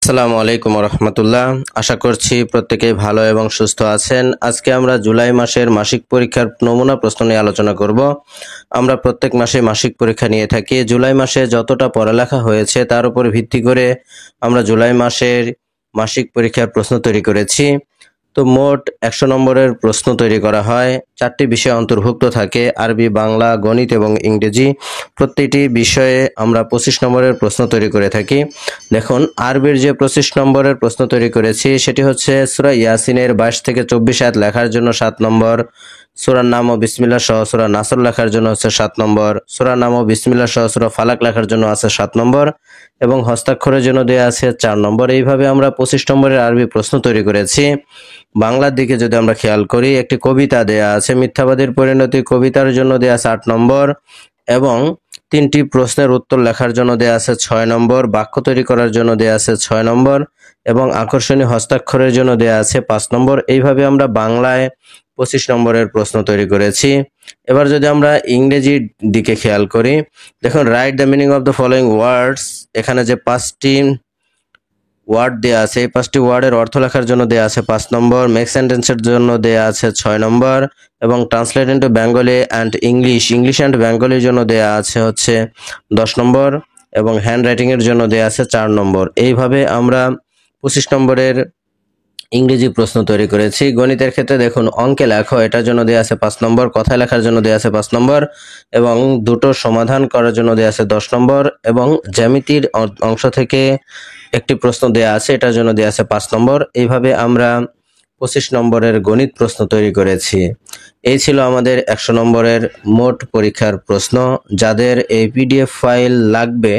আসসালামু আলাইকুম রহমতুল্লাহ। আশা করছি প্রত্যেকেই ভালো এবং সুস্থ আছেন। আজকে আমরা জুলাই মাসের মাসিক পরীক্ষার নমুনা প্রশ্ন নিয়ে আলোচনা করব। আমরা প্রত্যেক মাসে মাসিক পরীক্ষা নিয়ে থাকি। জুলাই মাসে যতটা পড়ালেখা হয়েছে তার উপর ভিত্তি করে আমরা জুলাই মাসের মাসিক পরীক্ষার প্রশ্ন তৈরি করেছি। তো মোট 100 নম্বরের প্রশ্ন তৈরি করা হয়। 4টি বিষয় অন্তর্ভুক্ত থাকে: আরবি, বাংলা, গণিত এবং ইংরেজি। প্রত্যেকটি বিষয়ে আমরা 25 নম্বরের প্রশ্ন তৈরি করে থাকি। দেখুন, আরবির যে 25 নম্বরের প্রশ্ন তৈরি করেছি সেটি হচ্ছে সূরা ইয়াসিনের 22 থেকে 24 আয়াত লেখার জন্য 7 নম্বর, সূরার নাম ও বিসমিল্লাহ সহ সূরা নাসর লেখার জন্য হচ্ছে 7 নম্বর, সূরার নাম ও বিসমিল্লাহ সহ সূরা ফালাক লেখার জন্য আছে 7 নম্বর এবং হস্তাক্ষরের জন্য দেওয়া আছে 4 নম্বর। এইভাবে আমরা 25 নম্বরের আরবি প্রশ্ন তৈরি করেছি। বাংলার দিকে যদি আমরা খেয়াল করি, একটি কবিতা দেয়া আছে, মিথ্যাবাদীর পরিণতি কবিতার জন্য দেয়া আছে 8 নম্বর এবং 3টি প্রশ্নের উত্তর লেখার জন্য দেয়া আছে 6 নম্বর, বাক্য তৈরি করার জন্য দেয়া আছে 6 নম্বর এবং আকর্ষণীয় হস্তাক্ষরের জন্য দেয়া আছে 5 নম্বর। এইভাবে আমরা বাংলায় 25 নম্বরের প্রশ্ন তৈরি করেছি। এবার যদি আমরা ইংরেজির দিকে খেয়াল করি, দেখুন, write the meaning of the following words. এখানে যে 5টি ওয়ার্ড দেয়া আছে, এই 5টি ওয়ার্ডের অর্থ লেখার জন্য দেয়া আছে 5 নম্বর, মেক সেন্টেন্সের জন্য দেয়া আছে 6 নম্বর এবং translate into Bengali and English and বেঙ্গলির জন্য দেয়া আছে হচ্ছে 10 নম্বর এবং হ্যান্ড রাইটিং এর জন্য দেয়া আছে 4 নম্বর। এইভাবে আমরা 25 নম্বরের ইংরেজি প্রশ্ন তৈরি করেছি। গণিতের ক্ষেত্রে দেখুন, অঙ্কে লেখো, এটার জন্য দেয়া আছে 5 নম্বর, কথায় লেখার জন্য দেয়া আছে 5 নম্বর এবং দুটো সমাধান করার জন্য দেয়া আছে 10 নম্বর এবং জ্যামিতির অংশ থেকে একটি প্রশ্ন দেয়া আছে, এটার জন্য দেয়া আছে 5 নম্বর। এইভাবে আমরা 25 নম্বরের গণিত প্রশ্ন তৈরি করেছি। এই ছিল আমাদের 100 নম্বরের মোট পরীক্ষার প্রশ্ন। যাদের এই পিডিএফ ফাইল লাগবে,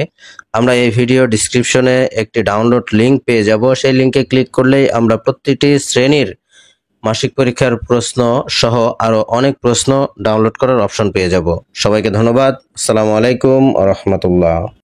আমরা এই ভিডিও ডিসক্রিপশনে একটি ডাউনলোড লিংক পেয়ে যাব। সেই লিংকে ক্লিক করলেই আমরা প্রতিটি শ্রেণীর মাসিক পরীক্ষার প্রশ্ন সহ আরো অনেক প্রশ্ন ডাউনলোড করার অপশন পেয়ে যাব। সবাইকে ধন্যবাদ। আসসালামু আলাইকুম ওয়া রাহমাতুল্লাহ।